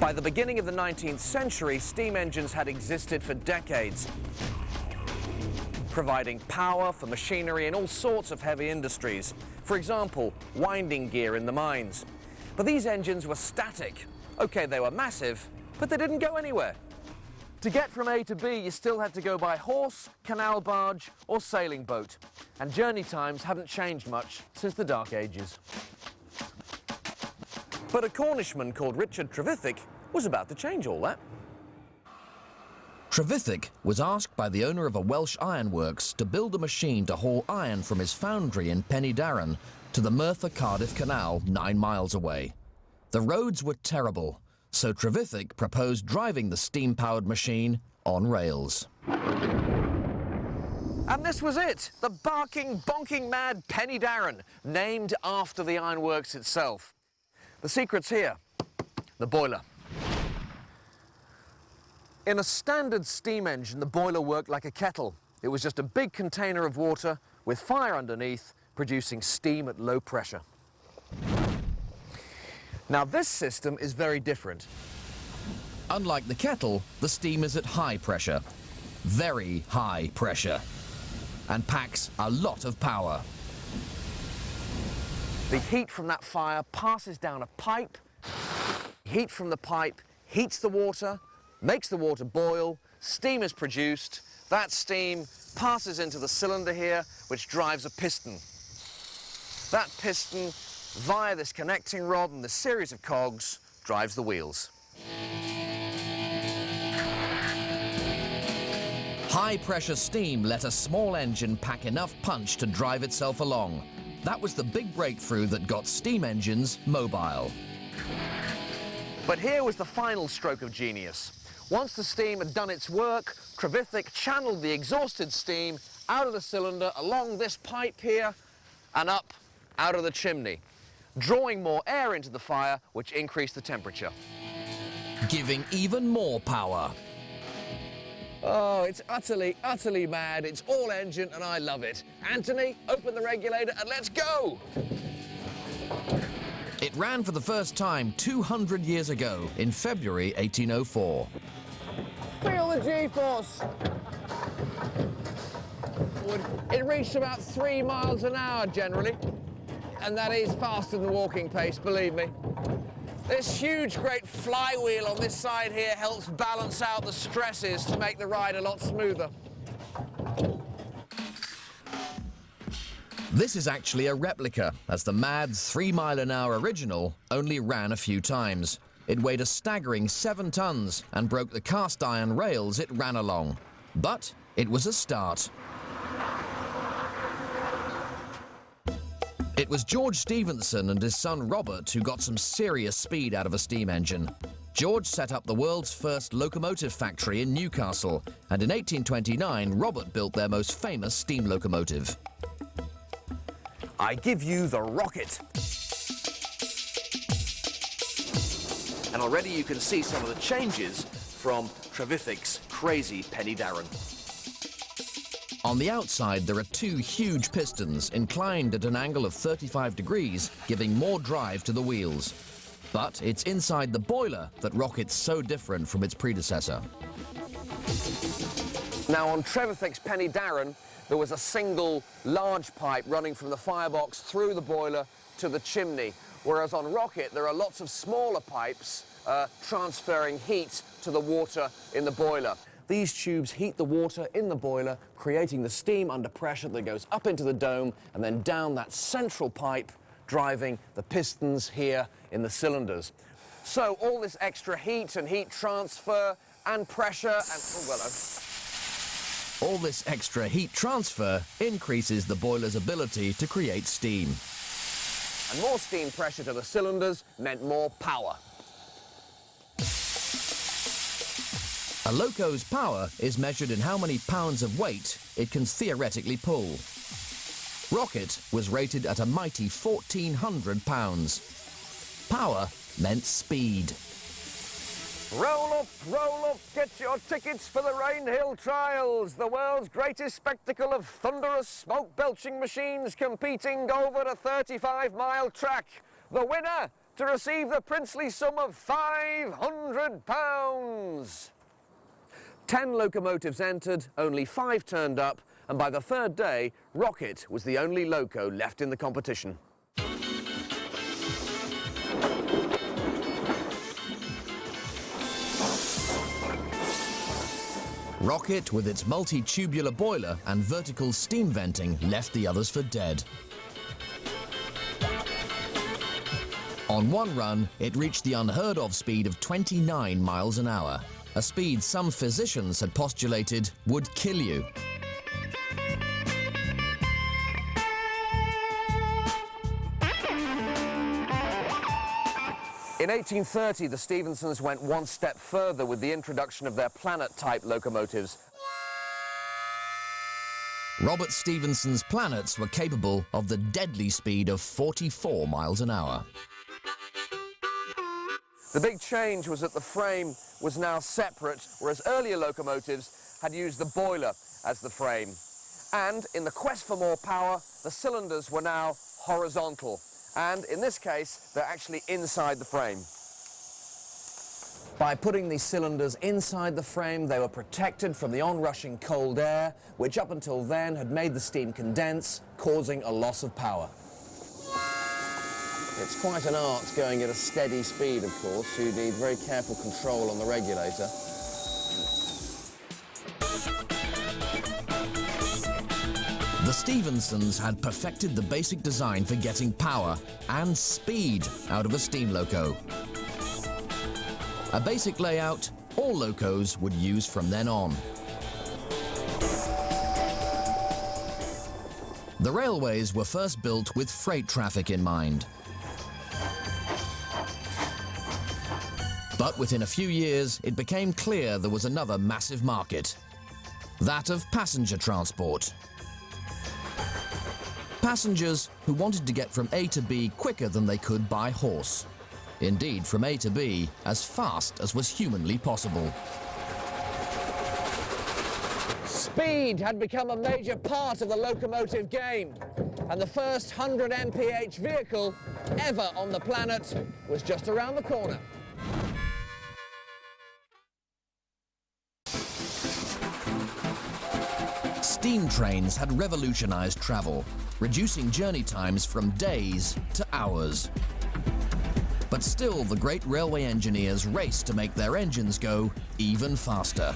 By the beginning of the 19th century, steam engines had existed for decades, providing power for machinery in all sorts of heavy industries. For example, winding gear in the mines. But these engines were static. Okay, they were massive, but they didn't go anywhere. To get from A to B, you still had to go by horse, canal barge, or sailing boat. And journey times hadn't changed much since the Dark Ages. But a Cornishman called Richard Trevithick was about to change all that. Trevithick was asked by the owner of a Welsh ironworks to build a machine to haul iron from his foundry in Penydarren to the Merthyr-Cardiff Canal 9 miles away. The roads were terrible, so Trevithick proposed driving the steam-powered machine on rails. And this was it, the barking, bonking mad Penydarren, named after the ironworks itself. The secret's here, the boiler. In a standard steam engine, the boiler worked like a kettle. It was just a big container of water with fire underneath, producing steam at low pressure. Now this system is very different. Unlike the kettle, the steam is at high pressure, very high pressure, and packs a lot of power. The heat from that fire passes down a pipe. Heat from the pipe heats the water, makes the water boil, steam is produced. That steam passes into the cylinder here, which drives a piston. That piston, via this connecting rod and this series of cogs, drives the wheels. High-pressure steam let a small engine pack enough punch to drive itself along. That was the big breakthrough that got steam engines mobile. But here was the final stroke of genius. Once the steam had done its work, Trevithick channeled the exhausted steam out of the cylinder along this pipe here and up out of the chimney, drawing more air into the fire, which increased the temperature. Giving even more power. Oh, it's utterly, utterly mad. It's all engine and I love it. Anthony, open the regulator and let's go! It ran for the first time 200 years ago, in February 1804. Feel the G-force! It reached about 3 miles an hour generally, and that is faster than walking pace, believe me. This huge, great flywheel on this side here helps balance out the stresses to make the ride a lot smoother. This is actually a replica, as the mad 3-mile-an-hour original only ran a few times. It weighed a staggering 7 tons and broke the cast iron rails it ran along. But it was a start. It was George Stephenson and his son Robert who got some serious speed out of a steam engine. George set up the world's first locomotive factory in Newcastle, and in 1829 Robert built their most famous steam locomotive. I give you the rocket. And already you can see some of the changes from Trevithick's crazy Penydarren. On the outside, there are 2 huge pistons inclined at an angle of 35 degrees, giving more drive to the wheels. But it's inside the boiler that rocket's so different from its predecessor. Now on Trevithick's Penydarren, there was a single large pipe running from the firebox through the boiler to the chimney, whereas on Rocket there are lots of smaller pipes transferring heat to the water in the boiler. These tubes heat the water in the boiler, creating the steam under pressure that goes up into the dome and then down that central pipe, driving the pistons here in the cylinders. So all this extra heat and heat transfer and pressure and... All this extra heat transfer increases the boiler's ability to create steam. And more steam pressure to the cylinders meant more power. A loco's power is measured in how many pounds of weight it can theoretically pull. Rocket was rated at a mighty 1,400 pounds. Power meant speed. Roll up, get your tickets for the Rainhill Trials, the world's greatest spectacle of thunderous smoke-belching machines competing over a 35-mile track. The winner to receive the princely sum of £500. 10 locomotives entered, only 5 turned up, and by the third day, Rocket was the only loco left in the competition. Rocket, with its multi-tubular boiler and vertical steam venting, left the others for dead. On one run, it reached the unheard-of speed of 29 miles an hour, a speed some physicians had postulated would kill you. In 1830, the Stephensons went one step further with the introduction of their Planet-type locomotives. Robert Stephenson's Planets were capable of the deadly speed of 44 miles an hour. The big change was that the frame was now separate, whereas earlier locomotives had used the boiler as the frame. And in the quest for more power, the cylinders were now horizontal. And in this case, they're actually inside the frame. By putting these cylinders inside the frame, they were protected from the onrushing cold air, which up until then had made the steam condense, causing a loss of power. It's quite an art going at a steady speed, of course. You need very careful control on the regulator. The Stephensons had perfected the basic design for getting power and speed out of a steam loco. A basic layout all locos would use from then on. The railways were first built with freight traffic in mind. But within a few years, it became clear there was another massive market, that of passenger transport. Passengers who wanted to get from A to B quicker than they could by horse. Indeed, from A to B as fast as was humanly possible. Speed had become a major part of the locomotive game, and the first 100 mph vehicle ever on the planet was just around the corner. Steam trains had revolutionized travel, reducing journey times from days to hours. But still, the great railway engineers raced to make their engines go even faster.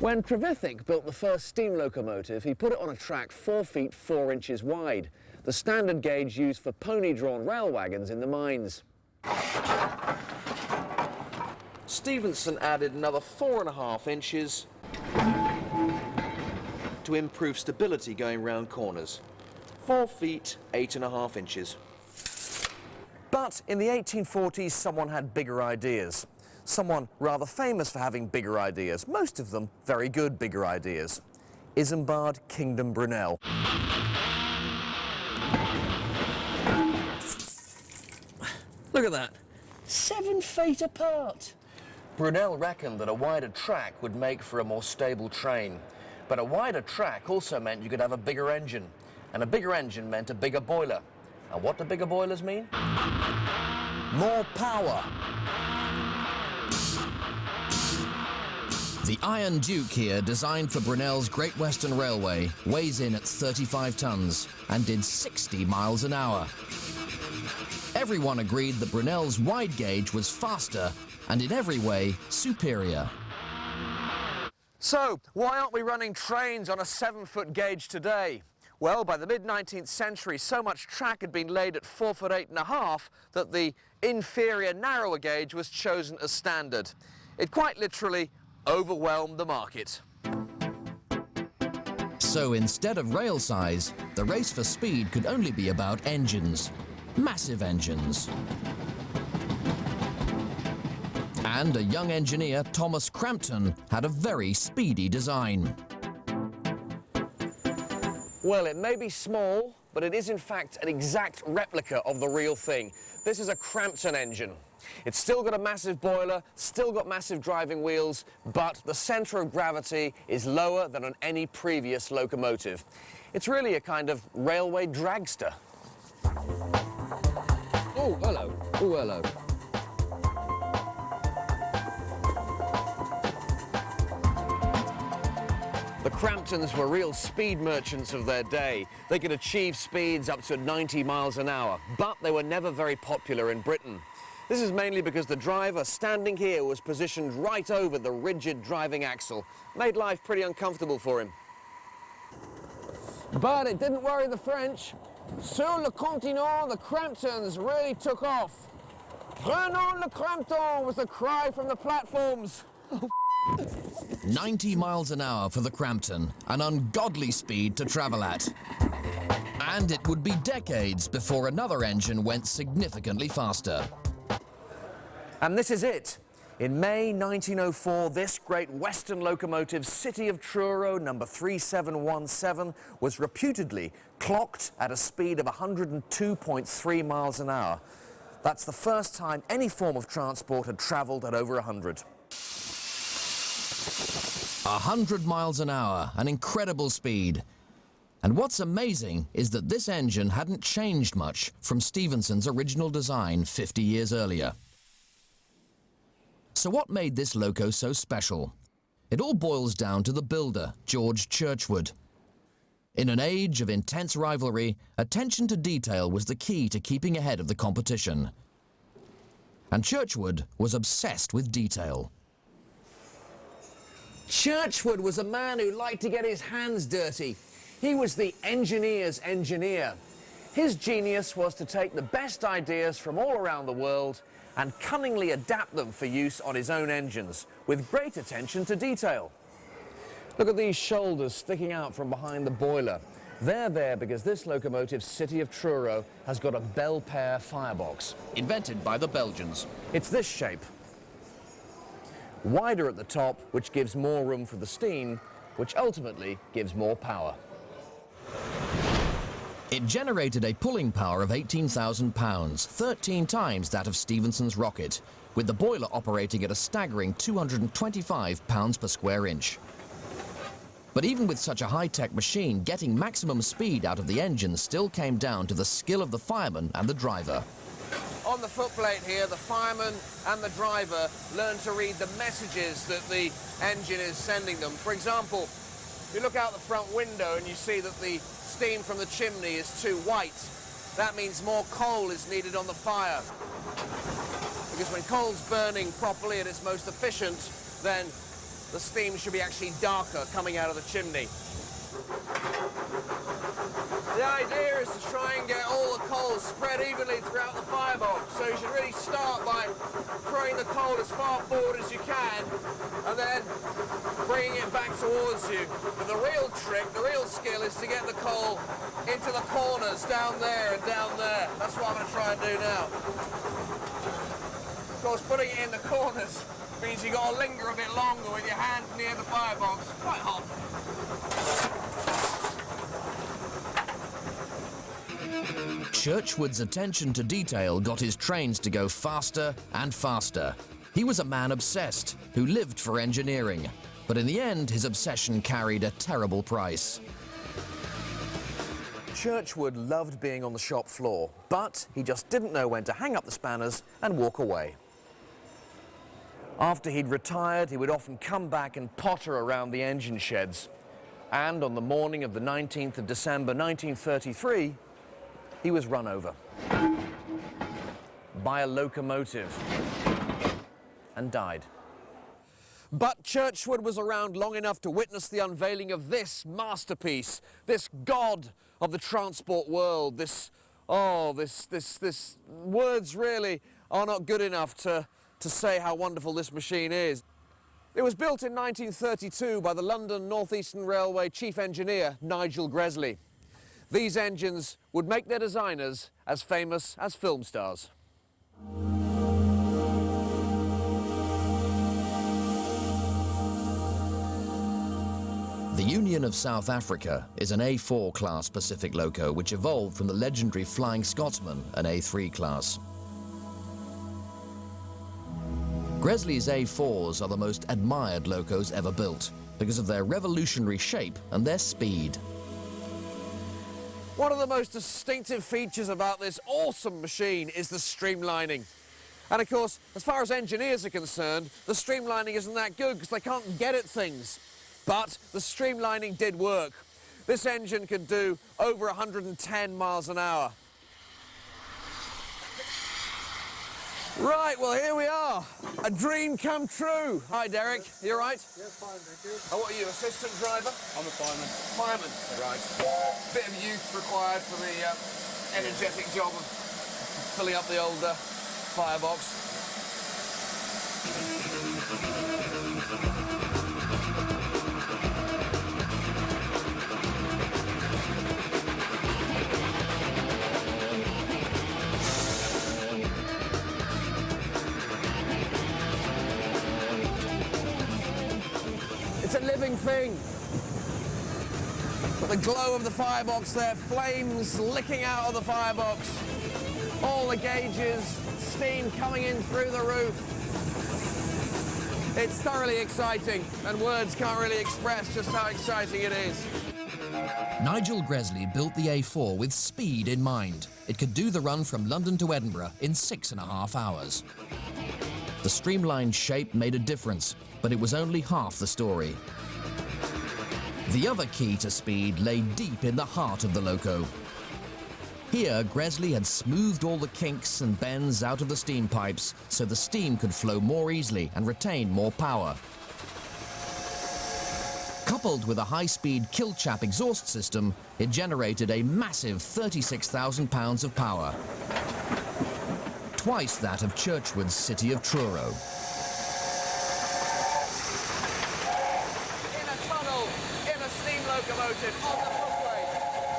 When Trevithick built the first steam locomotive, he put it on a track 4 feet 4 inches wide, the standard gauge used for pony-drawn rail wagons in the mines. Stephenson added another 4.5 inches to improve stability going round corners. 4 feet 8.5 inches. But in the 1840s, someone had bigger ideas. Someone rather famous for having bigger ideas, most of them very good bigger ideas. Isambard Kingdom Brunel. Look at that, 7 feet apart. Brunel reckoned that a wider track would make for a more stable train. But a wider track also meant you could have a bigger engine. And a bigger engine meant a bigger boiler. And what do bigger boilers mean? More power. The Iron Duke here, designed for Brunel's Great Western Railway, weighs in at 35 tons and did 60 miles an hour. Everyone agreed that Brunel's wide gauge was faster and in every way superior. So, why aren't we running trains on a 7-foot gauge today? Well, by the mid-19th century, so much track had been laid at 4 foot 8.5 that the inferior, narrower gauge was chosen as standard. It quite literally overwhelmed the market. So instead of rail size, the race for speed could only be about engines. Massive engines. And a young engineer, Thomas Crampton, had a very speedy design. Well, it may be small, but it is in fact an exact replica of the real thing. This is a Crampton engine. It's still got a massive boiler, still got massive driving wheels, but the centre of gravity is lower than on any previous locomotive. It's really a kind of railway dragster. Oh, hello. Oh, hello. The Cramptons were real speed merchants of their day. They could achieve speeds up to 90 miles an hour, but they were never very popular in Britain. This is mainly because the driver standing here was positioned right over the rigid driving axle. Made life pretty uncomfortable for him. But it didn't worry the French. Sur le continent, the Cramptons really took off. Prenons le Crampton was the cry from the platforms. 90 miles an hour for the Crampton, an ungodly speed to travel at. And it would be decades before another engine went significantly faster. And this is it. In May 1904, this great Western locomotive, City of Truro, number 3717, was reputedly clocked at a speed of 102.3 miles an hour. That's the first time any form of transport had travelled at over 100. 100 miles an hour, an incredible speed. And what's amazing is that this engine hadn't changed much from Stephenson's original design 50 years earlier. So what made this loco so special? It all boils down to the builder, George Churchward. In an age of intense rivalry, attention to detail was the key to keeping ahead of the competition. And Churchward was obsessed with detail. Churchward was a man who liked to get his hands dirty. He was the engineer's engineer. His genius was to take the best ideas from all around the world and cunningly adapt them for use on his own engines, with great attention to detail. Look at these shoulders sticking out from behind the boiler. They're there because this locomotive, City of Truro, has got a bell-pair firebox. Invented by the Belgians. It's this shape. Wider at the top, which gives more room for the steam, which ultimately gives more power. It generated a pulling power of 18,000 pounds, 13 times that of Stephenson's rocket, with the boiler operating at a staggering 225 pounds per square inch. But even with such a high-tech machine, getting maximum speed out of the engine still came down to the skill of the fireman and the driver. On the footplate here, the fireman and the driver learn to read the messages that the engine is sending them. For example, you look out the front window and you see that the steam from the chimney is too white. That means more coal is needed on the fire. Because when coal's burning properly at its most efficient, then the steam should be actually darker coming out of the chimney. The idea is to try and get all the coal spread evenly throughout the firebox. So you should really start by throwing the coal as far forward as you can and then bringing it back towards you. But the real trick, the real skill is to get the coal into the corners, down there and down there. That's what I'm going to try and do now. Of course, putting it in the corners means you've got to linger a bit longer with your hand near the firebox. Quite hot. Churchward's attention to detail got his trains to go faster and faster. He was a man obsessed who lived for engineering, but in the end his obsession carried a terrible price. Churchward loved being on the shop floor, but he just didn't know when to hang up the spanners and walk away. After he'd retired, he would often come back and potter around the engine sheds. And on the morning of the 19th of December 1933, he was run over by a locomotive and died. But Churchward was around long enough to witness the unveiling of this masterpiece, this god of the transport world, this words really are not good enough to say how wonderful this machine is. It was built in 1932 by the London North Eastern Railway chief engineer, Nigel Gresley. These engines would make their designers as famous as film stars. The Union of South Africa is an A4 class Pacific loco which evolved from the legendary Flying Scotsman, an A3 class. Gresley's A4s are the most admired locos ever built because of their revolutionary shape and their speed. One of the most distinctive features about this awesome machine is the streamlining. And of course, as far as engineers are concerned, the streamlining isn't that good because they can't get at things. But the streamlining did work. This engine could do over 110 miles an hour. Right, well, here we are. A dream come true. Hi, Derek. You all right? Yes, fine, thank you. Oh, what are you, assistant driver? I'm a fireman. Fireman. Right. Bit of youth required for the energetic job of filling up the old firebox. It's a living thing. But the glow of the firebox there, flames licking out of the firebox, all the gauges, steam coming in through the roof. It's thoroughly exciting, and words can't really express just how exciting it is. Nigel Gresley built the A4 with speed in mind. It could do the run from London to Edinburgh in 6.5 hours. The streamlined shape made a difference, but it was only half the story. The other key to speed lay deep in the heart of the loco. Here, Gresley had smoothed all the kinks and bends out of the steam pipes so the steam could flow more easily and retain more power. Coupled with a high-speed kill-chap exhaust system, it generated a massive 36,000 pounds of power. Twice that of Churchwood's city of Truro. In a tunnel, in a steam locomotive, on the footway.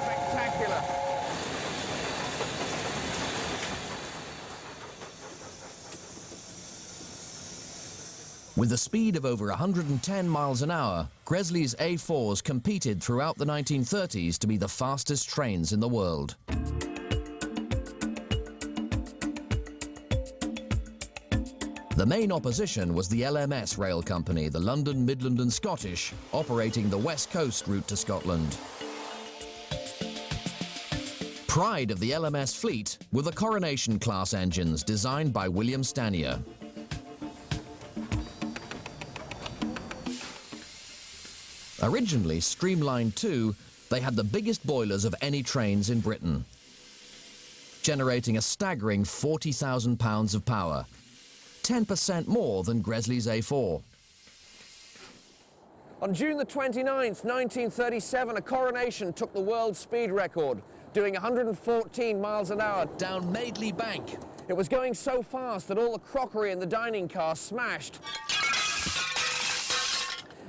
Spectacular. With a speed of over 110 miles an hour, Gresley's A4s competed throughout the 1930s to be the fastest trains in the world. The main opposition was the LMS rail company, the London, Midland and Scottish, operating the West Coast route to Scotland. Pride of the LMS fleet were the Coronation-class engines designed by William Stanier. Originally streamlined too, they had the biggest boilers of any trains in Britain, generating a staggering 40,000 pounds of power, 10% more than Gresley's A4. On June the 29th, 1937, a Coronation took the world speed record, doing 114 miles an hour Down Madeley Bank. It was going so fast that all the crockery in the dining car smashed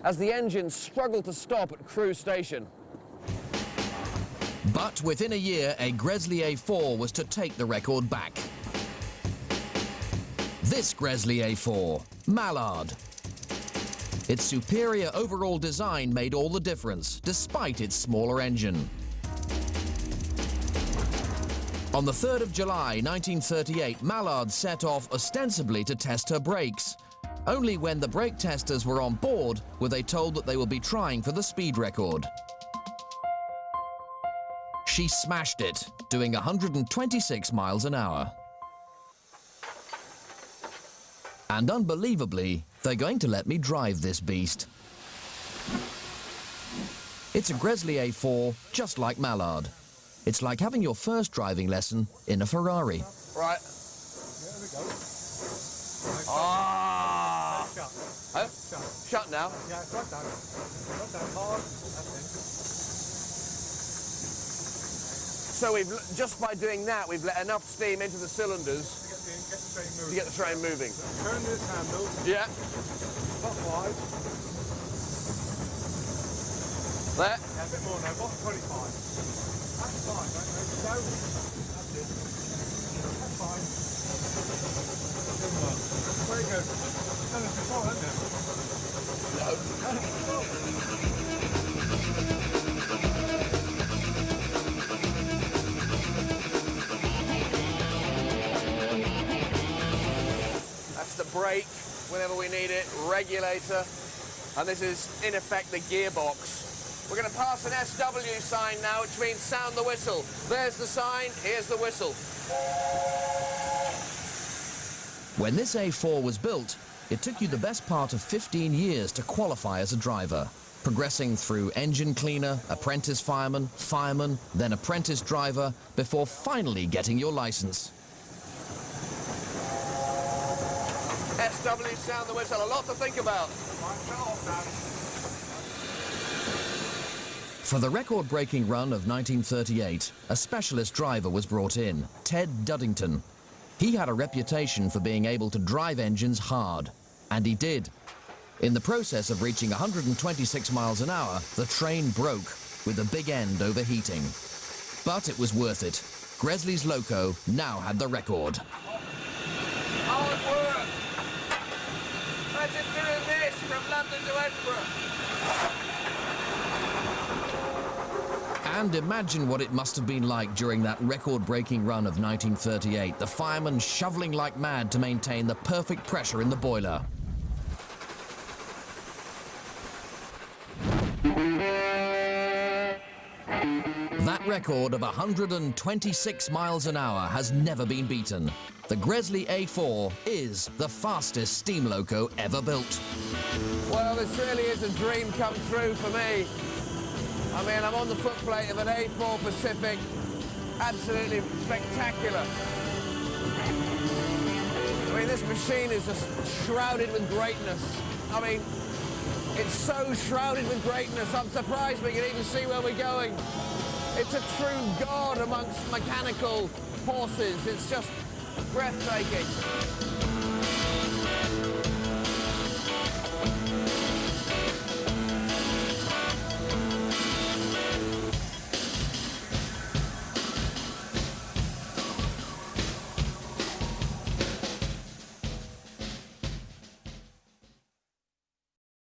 as the engine struggled to stop at Crewe Station. But within a year, a Gresley A4 was to take the record back. This Gresley A4, Mallard. Its superior overall design made all the difference, despite its smaller engine. On the 3rd of July 1938, Mallard set off ostensibly to test her brakes. Only when the brake testers were on board were they told that they will be trying for the speed record. She smashed it, doing 126 miles an hour. And unbelievably, they're going to let me drive this beast. It's a Gresley A4, just like Mallard. It's like having your first driving lesson in a Ferrari. Right. There we go. Ah! Shut. Huh? Shut now. Yeah, it's right down. Right down hard. That's it. So we've, just by doing that, we've let enough steam into the cylinders Get the train moving. to get the train moving. Turn this handle. Yeah. Not wide. There. Yeah, a bit more now. What? 25. That's fine, right? Go. That's it. That's fine. Very good. Done this before, hasn't it? That's the brake, whenever we need it, regulator, and this is, in effect, the gearbox. We're going to pass an SW sign now, which means sound the whistle. There's the sign, here's the whistle. When this A4 was built, it took you the best part of 15 years to qualify as a driver, progressing through engine cleaner, apprentice fireman, fireman, then apprentice driver, before finally getting your license. SW, sound the whistle, a lot to think about. For the record-breaking run of 1938, a specialist driver was brought in, Ted Duddington. He had a reputation for being able to drive engines hard, and he did. In the process of reaching 126 miles an hour, the train broke, with the big end overheating. But it was worth it. Gresley's Loco now had the record. Hard work. Imagine doing this from London to Edinburgh. And imagine what it must have been like during that record-breaking run of 1938, the firemen shoveling like mad to maintain the perfect pressure in the boiler. That record of 126 miles an hour has never been beaten. The Gresley A4 is the fastest steam loco ever built. Well, this really is a dream come true for me. I mean, I'm on the footplate of an A4 Pacific. Absolutely spectacular. I mean, this machine is just shrouded with greatness. I mean, it's so shrouded with greatness, I'm surprised we can even see where we're going. It's a true god amongst mechanical horses. It's just breathtaking.